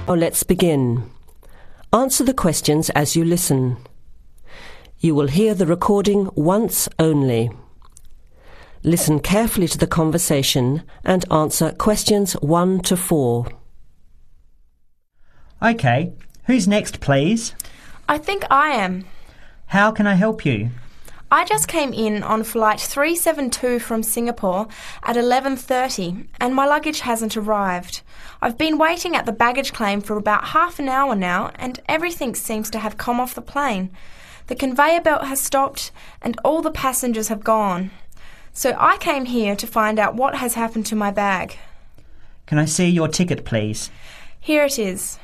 Now let's begin. Answer the questions as you listen. You will hear the recording once only. Listen carefully to the conversation and answer questions 1 to 4. OK, who's next, please? I think I am. How can I help you? I just came in on flight 372 from Singapore at 11:30 and my luggage hasn't arrived. I've been waiting at the baggage claim for about half an hour now and everything seems to have come off the plane. The conveyor belt has stopped and all the passengers have gone. So I came here to find out what has happened to my bag. Can I see your ticket, please? Here it is.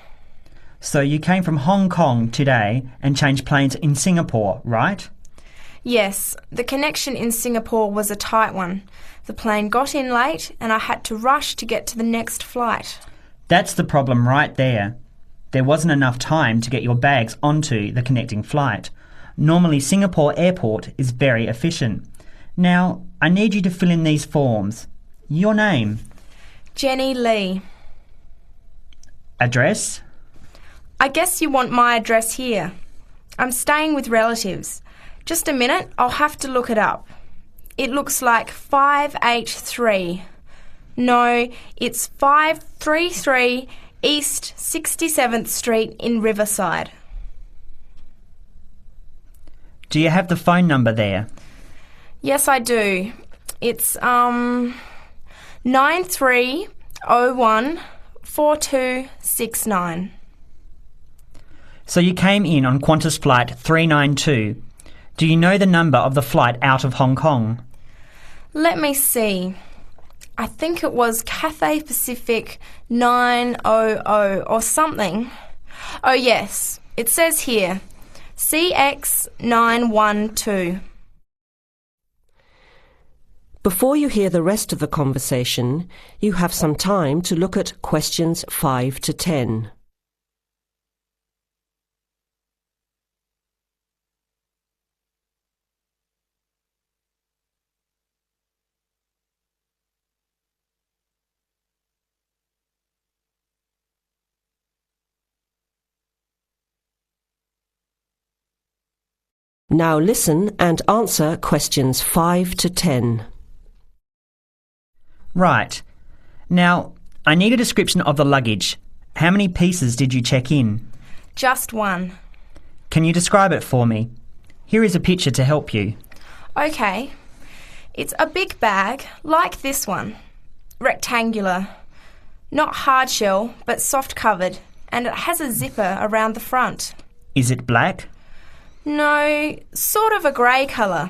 So you came from Hong Kong today and changed planes in Singapore, right? Yes, the connection in Singapore was a tight one. The plane got in late and I had to rush to get to the next flight. That's the problem right there. There wasn't enough time to get your bags onto the connecting flight. Normally Singapore Airport is very efficient. Now, I need you to fill in these forms. Your name? Jenny Lee. Address? I guess you want my address here. I'm staying with relatives. Just a minute, I'll have to look it up. It looks like 583. No, it's 533 East 67th Street in Riverside. Do you have the phone number there? Yes, I do. It's 93014269. So you came in on Qantas Flight 392. Do you know the number of the flight out of Hong Kong? Let me see. I think it was Cathay Pacific 900 or something. Oh yes, it says here, CX912. Before you hear the rest of the conversation, you have some time to look at questions 5 to 10. Now listen and answer questions 5 to 10. Right. Now, I need a description of the luggage. How many pieces did you check in? Just one. Can you describe it for me? Here is a picture to help you. Okay. It's a big bag, like this one. Rectangular. Not hard shell, but soft covered. And it has a zipper around the front. Is it black? No, sort of a grey colour.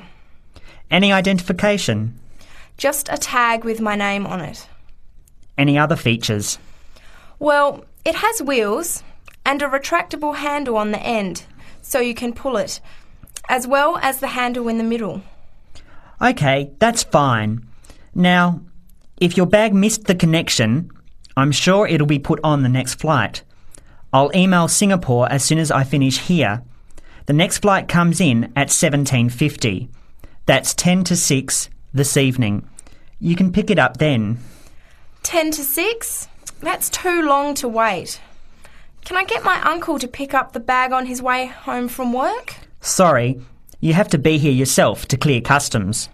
Any identification? Just a tag with my name on it. Any other features? Well, it has wheels and a retractable handle on the end, so you can pull it, as well as the handle in the middle. OK, that's fine. Now, if your bag missed the connection, I'm sure it'll be put on the next flight. I'll email Singapore as soon as I finish here. The next flight comes in at 17:50. That's 10 to 6 this evening. You can pick it up then. 10 to 6? That's too long to wait. Can I get my uncle to pick up the bag on his way home from work? Sorry, you have to be here yourself to clear customs.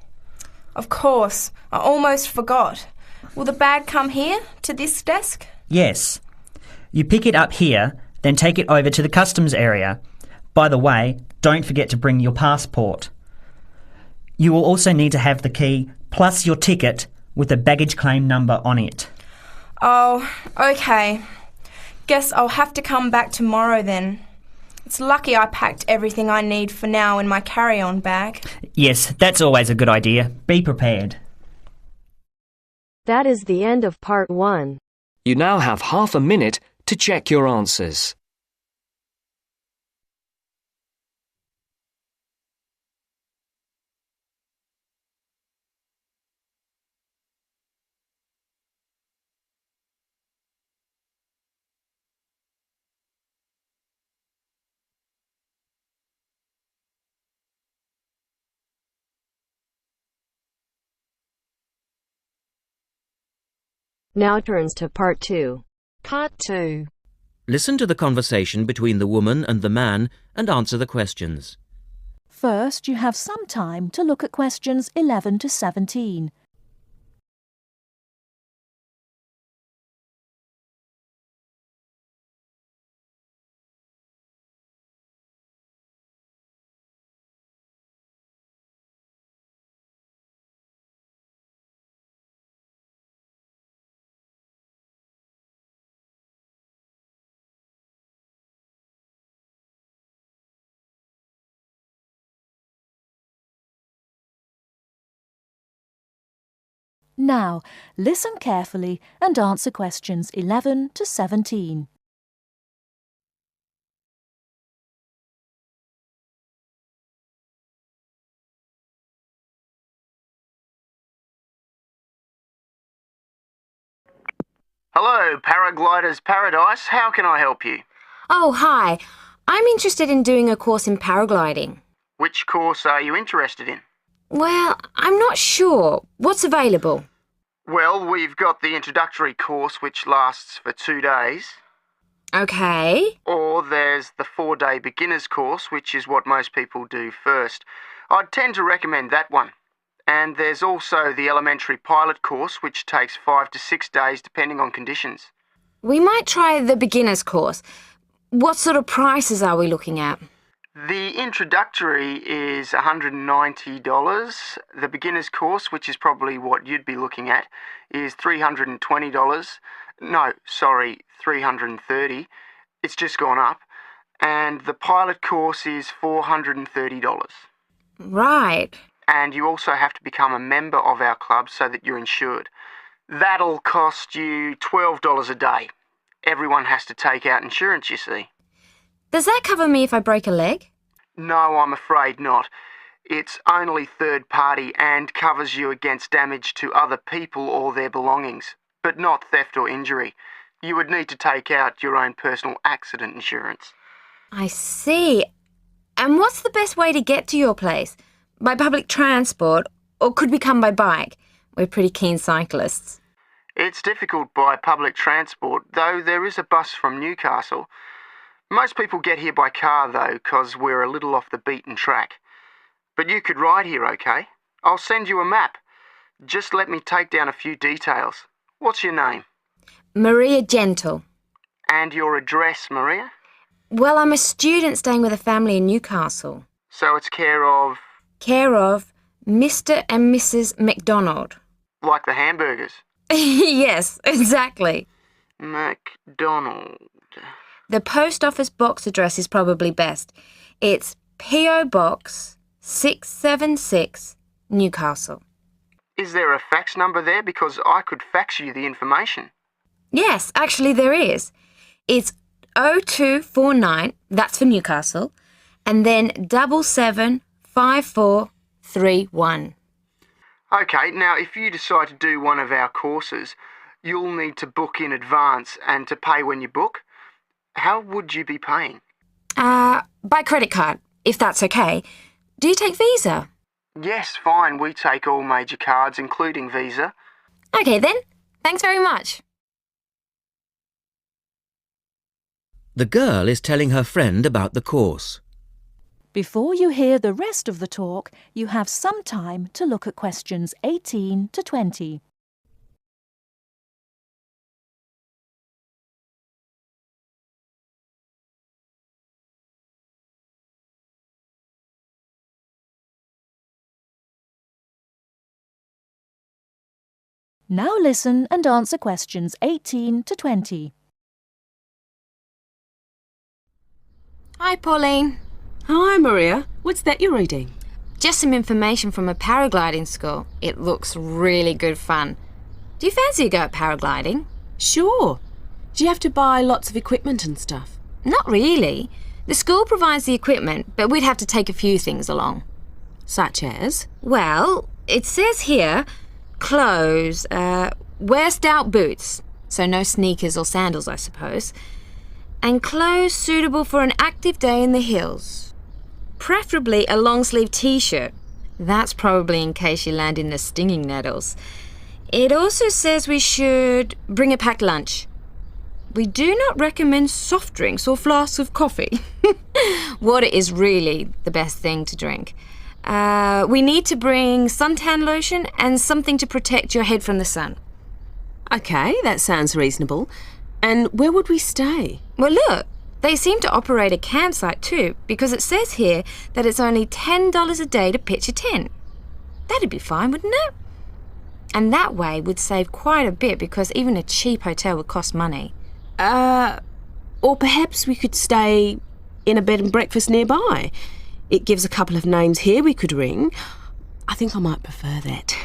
Of course, I almost forgot. Will the bag come here, to this desk? Yes. You pick it up here, then take it over to the customs area. By the way, don't forget to bring your passport. You will also need to have the key plus your ticket with a baggage claim number on it. Oh, okay. Guess I'll have to come back tomorrow then. It's lucky I packed everything I need for now in my carry-on bag. Yes, that's always a good idea. Be prepared. That is the end of part 1. You now have half a minute to check your answers. Now turns to part 2. Part 2. Listen to the conversation between the woman and the man and answer the questions. First, you have some time to look at questions 11 to 17. Now, listen carefully and answer questions 11 to 17. Hello, Paragliders Paradise. How can I help you? Oh, hi. I'm interested in doing a course in paragliding. Which course are you interested in? Well, I'm not sure. What's available? Well, we've got the introductory course, which lasts for 2 days. Okay. Or there's the 4-day beginner's course, which is what most people do first. I'd tend to recommend that one. And there's also the elementary pilot course, which takes 5 to 6 days depending on conditions. We might try the beginner's course. What sort of prices are we looking at? The introductory is $190. The beginner's course, which is probably what you'd be looking at, is $320. No, sorry, $330. It's just gone up. And the pilot course is $430. Right. And you also have to become a member of our club so that you're insured. That'll cost you $12 a day. Everyone has to take out insurance, you see. Does that cover me if I break a leg? No, I'm afraid not. It's only third party and covers you against damage to other people or their belongings, but not theft or injury. You would need to take out your own personal accident insurance. I see. And what's the best way to get to your place? By public transport, or could we come by bike? We're pretty keen cyclists. It's difficult by public transport, though there is a bus from Newcastle. Most people get here by car, though, 'cause we're a little off the beaten track. But you could ride here, okay? I'll send you a map. Just let me take down a few details. What's your name? Maria Gentle. And your address, Maria? Well, I'm a student staying with a family in Newcastle. So it's care of... Care of Mr. and Mrs. McDonald. Like the hamburgers? Yes, exactly. McDonald. The post office box address is probably best. It's P.O. Box 676, Newcastle. Is there a fax number there? Because I could fax you the information. Yes, actually there is. It's 0249, that's for Newcastle, and then 775431. Okay, now if you decide to do one of our courses, you'll need to book in advance and to pay when you book. How would you be paying? By credit card, if that's okay. Do you take Visa? Yes, fine. We take all major cards, including Visa. Okay then. Thanks very much. The girl is telling her friend about the course. Before you hear the rest of the talk, you have some time to look at questions 18 to 20. Now listen and answer questions 18 to 20. Hi, Pauline. Hi, Maria. What's that you're reading? Just some information from a paragliding school. It looks really good fun. Do you fancy a go at paragliding? Sure. Do you have to buy lots of equipment and stuff? Not really. The school provides the equipment, but we'd have to take a few things along. Such as? Well, it says here, clothes, wear stout boots, so no sneakers or sandals, I suppose, and clothes suitable for an active day in the hills. Preferably a long-sleeve t-shirt. That's probably in case you land in the stinging nettles. It also says we should bring a packed lunch. We do not recommend soft drinks or flasks of coffee. Water is really the best thing to drink. We need to bring suntan lotion and something to protect your head from the sun. Okay, that sounds reasonable. And where would we stay? Well, look, they seem to operate a campsite too, because it says here that it's only $10 a day to pitch a tent. That'd be fine, wouldn't it? And that way we'd save quite a bit, because even a cheap hotel would cost money. Or perhaps we could stay in a bed and breakfast nearby. It gives a couple of names here we could ring. I think I might prefer that.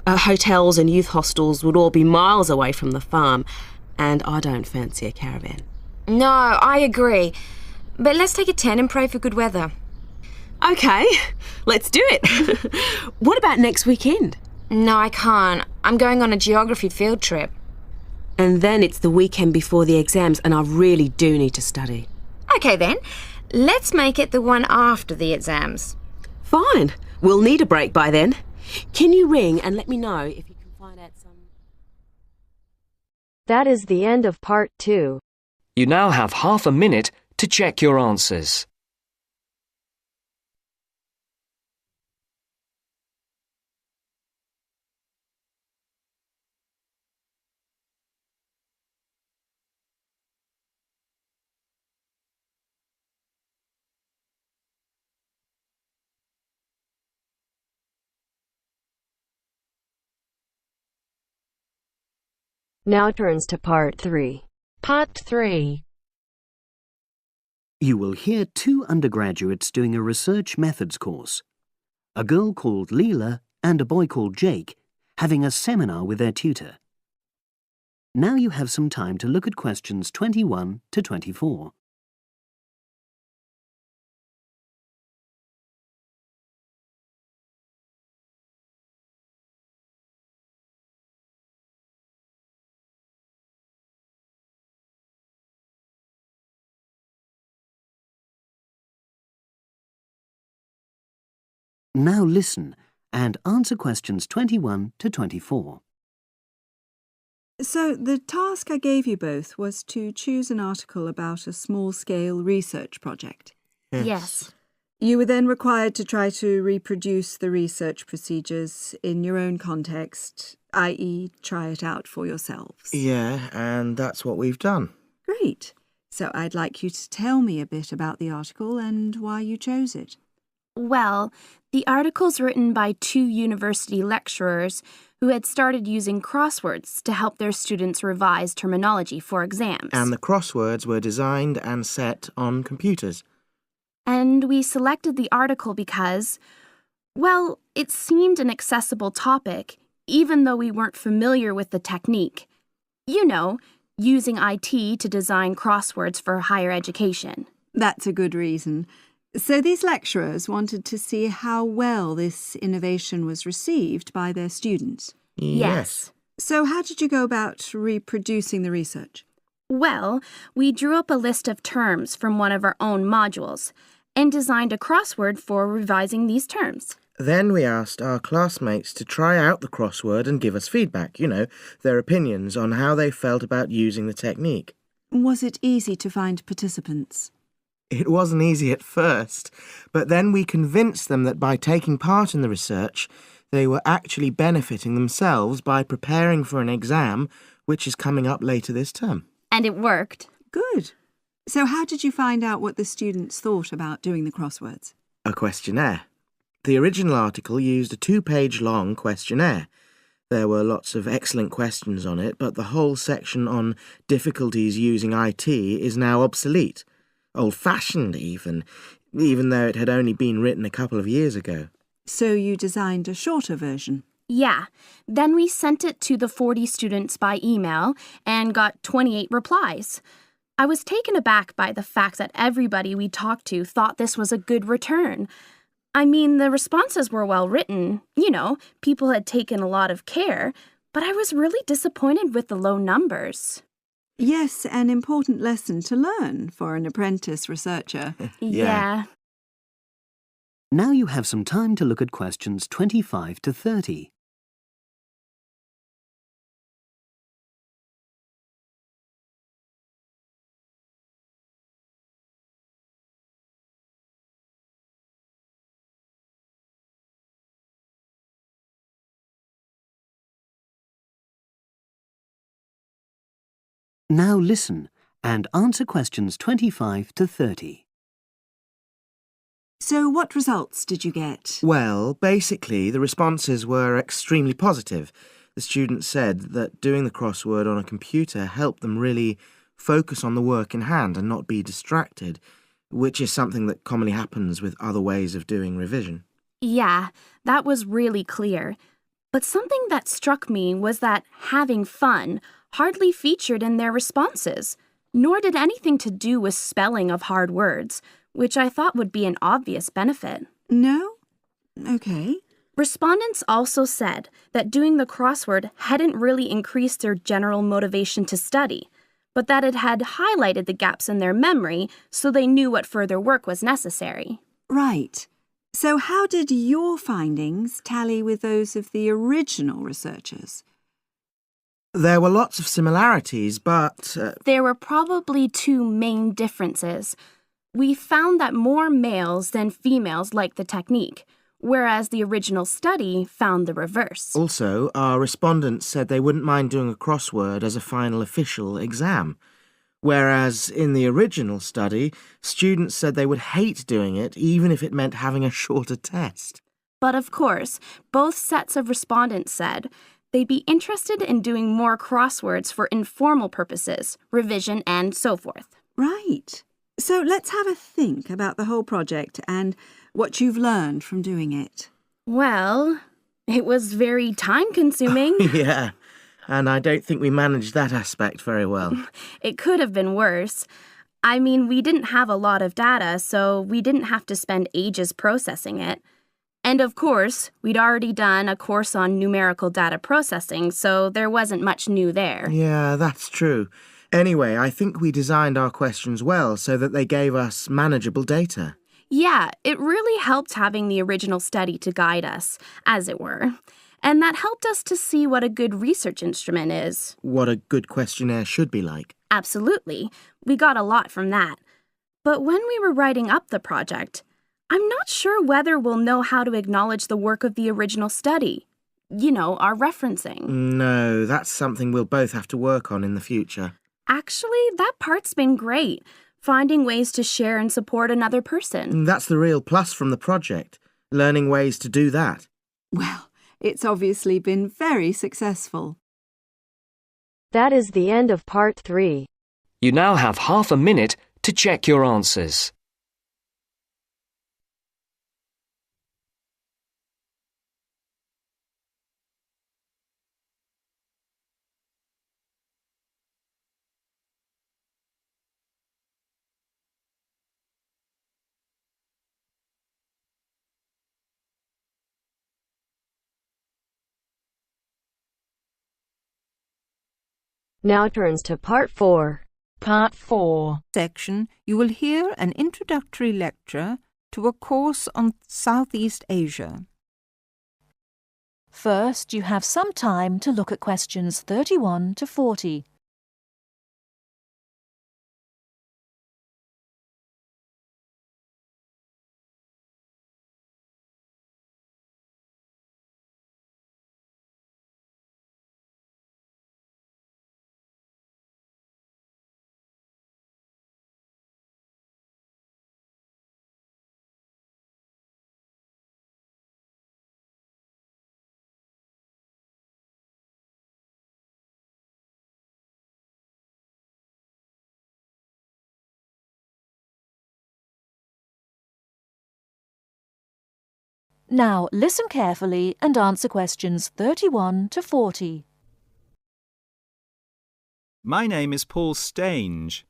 Hotels and youth hostels would all be miles away from the farm, and I don't fancy a caravan. No, I agree. But let's take a tent and pray for good weather. Okay, let's do it. What about next weekend? No, I can't. I'm going on a geography field trip. And then it's the weekend before the exams, and I really do need to study. Okay then, let's make it the one after the exams. Fine, we'll need a break by then. Can you ring and let me know if you can find out some... That is the end of part 2. You now have half a minute to check your answers. Now turns to part 3. Part 3. You will hear two undergraduates doing a research methods course. A girl called Leela and a boy called Jake having a seminar with their tutor. Now you have some time to look at questions 21 to 24. Now listen and answer questions 21 to 24. So the task I gave you both was to choose an article about a small-scale research project. Yes. You were then required to try to reproduce the research procedures in your own context, i.e. try it out for yourselves. Yeah, and that's what we've done. Great. So I'd like you to tell me a bit about the article and why you chose it. Well, the article's written by 2 university lecturers who had started using crosswords to help their students revise terminology for exams. And the crosswords were designed and set on computers. And we selected the article because, well, it seemed an accessible topic, even though we weren't familiar with the technique. You know, using IT to design crosswords for higher education. That's a good reason. So these lecturers wanted to see how well this innovation was received by their students? Yes. So how did you go about reproducing the research? Well, we drew up a list of terms from one of our own modules and designed a crossword for revising these terms. Then we asked our classmates to try out the crossword and give us feedback, their opinions on how they felt about using the technique. Was it easy to find participants? It wasn't easy at first, but then we convinced them that by taking part in the research, they were actually benefiting themselves by preparing for an exam, which is coming up later this term. And it worked. Good. So how did you find out what the students thought about doing the crosswords? A questionnaire. The original article used a 2-page long questionnaire. There were lots of excellent questions on it, but the whole section on difficulties using IT is now obsolete. Old-fashioned even though it had only been written a couple of years ago. So you designed a shorter version? Yeah. Then we sent it to the 40 students by email and got 28 replies. I was taken aback by the fact that everybody we talked to thought this was a good return. I mean, the responses were well written. People had taken a lot of care, but I was really disappointed with the low numbers. Yes, an important lesson to learn for an apprentice researcher. Yeah. Now you have some time to look at questions 25 to 30. Now listen and answer questions 25 to 30. So what results did you get? Well, basically, the responses were extremely positive. The students said that doing the crossword on a computer helped them really focus on the work in hand and not be distracted, which is something that commonly happens with other ways of doing revision. Yeah, that was really clear. But something that struck me was that having fun hardly featured in their responses, nor did anything to do with spelling of hard words, which I thought would be an obvious benefit. No? Okay. Respondents also said that doing the crossword hadn't really increased their general motivation to study, but that it had highlighted the gaps in their memory so they knew what further work was necessary. Right. So how did your findings tally with those of the original researchers? There were lots of similarities, but... There were probably two main differences. We found that more males than females liked the technique, whereas the original study found the reverse. Also, our respondents said they wouldn't mind doing a crossword as a final official exam, whereas in the original study, students said they would hate doing it even if it meant having a shorter test. But of course, both sets of respondents said they'd be interested in doing more crosswords for informal purposes, revision, and so forth. Right. So let's have a think about the whole project and what you've learned from doing it. Well, it was very time-consuming. Yeah, and I don't think we managed that aspect very well. It could have been worse. I mean, we didn't have a lot of data, so we didn't have to spend ages processing it. And of course, we'd already done a course on numerical data processing, so there wasn't much new there. Yeah, that's true. Anyway, I think we designed our questions well so that they gave us manageable data. Yeah, it really helped having the original study to guide us, as it were. And that helped us to see what a good research instrument is. What a good questionnaire should be like. Absolutely. We got a lot from that. But when we were writing up the project, I'm not sure whether we'll know how to acknowledge the work of the original study. You know, our referencing. No, that's something we'll both have to work on in the future. Actually, that part's been great. Finding ways to share and support another person. That's the real plus from the project, learning ways to do that. Well, it's obviously been very successful. That is the end of part 3. You now have half a minute to check your answers. Now turns to part 4. Part 4 section, you will hear an introductory lecture to a course on Southeast Asia. First, you have some time to look at questions 31 to 40. Now listen carefully and answer questions 31 to 40. My name is Paul Stange.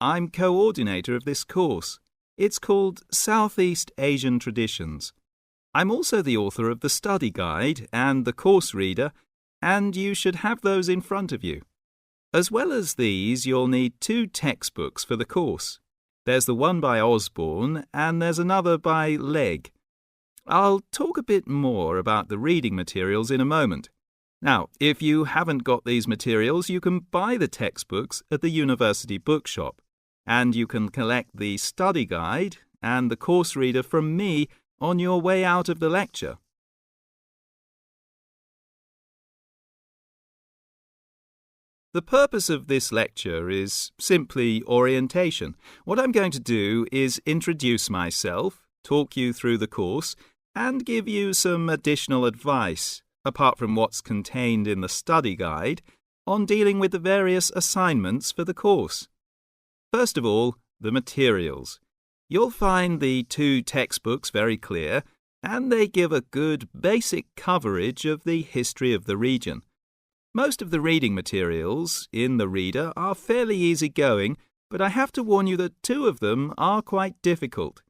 I'm coordinator of this course. It's called Southeast Asian Traditions. I'm also the author of the study guide and the course reader, and you should have those in front of you. As well as these, you'll need 2 textbooks for the course. There's the one by Osborne and there's another by Legg. I'll talk a bit more about the reading materials in a moment. Now, if you haven't got these materials, you can buy the textbooks at the university bookshop, and you can collect the study guide and the course reader from me on your way out of the lecture. The purpose of this lecture is simply orientation. What I'm going to do is introduce myself, talk you through the course, and give you some additional advice, apart from what's contained in the study guide, on dealing with the various assignments for the course. First of all, the materials. You'll find the 2 textbooks very clear, and they give a good basic coverage of the history of the region. Most of the reading materials in the reader are fairly easygoing, but I have to warn you that 2 of them are quite difficult.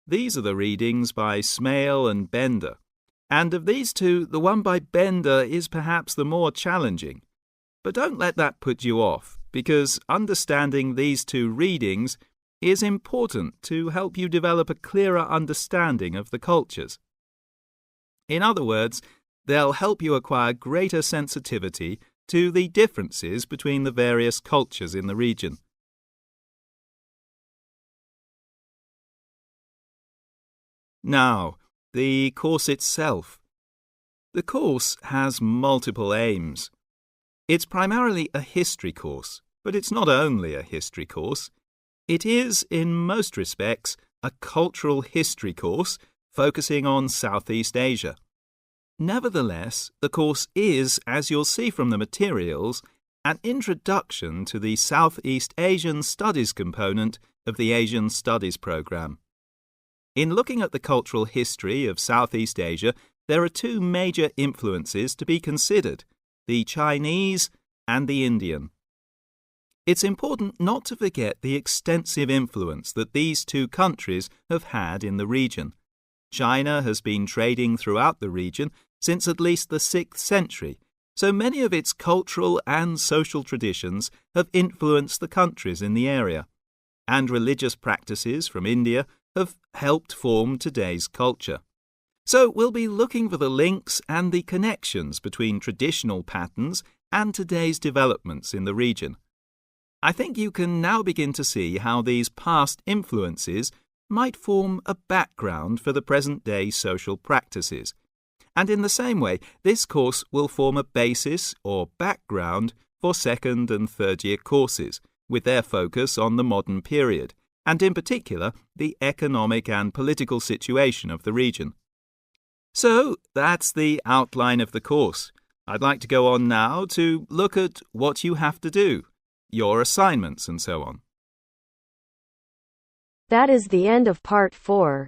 These are the readings by Smale and Bender, and of these 2, the one by Bender is perhaps the more challenging. But don't let that put you off, because understanding these 2 readings is important to help you develop a clearer understanding of the cultures. In other words, they'll help you acquire greater sensitivity to the differences between the various cultures in the region. Now, the course itself. The course has multiple aims. It's primarily a history course, but it's not only a history course. It is, in most respects, a cultural history course focusing on Southeast Asia. Nevertheless, the course is, as you'll see from the materials, an introduction to the Southeast Asian Studies component of the Asian Studies program. In looking at the cultural history of Southeast Asia, there are 2 major influences to be considered, the Chinese and the Indian. It's important not to forget the extensive influence that these 2 countries have had in the region. China has been trading throughout the region since at least the 6th century, so many of its cultural and social traditions have influenced the countries in the area, and religious practices from India have helped form today's culture. So we'll be looking for the links and the connections between traditional patterns and today's developments in the region. I think you can now begin to see how these past influences might form a background for the present-day social practices. And in the same way, this course will form a basis or background for 2nd and 3rd year courses, with their focus on the modern period, and in particular, the economic and political situation of the region. So, that's the outline of the course. I'd like to go on now to look at what you have to do, your assignments and so on. That is the end of part 4.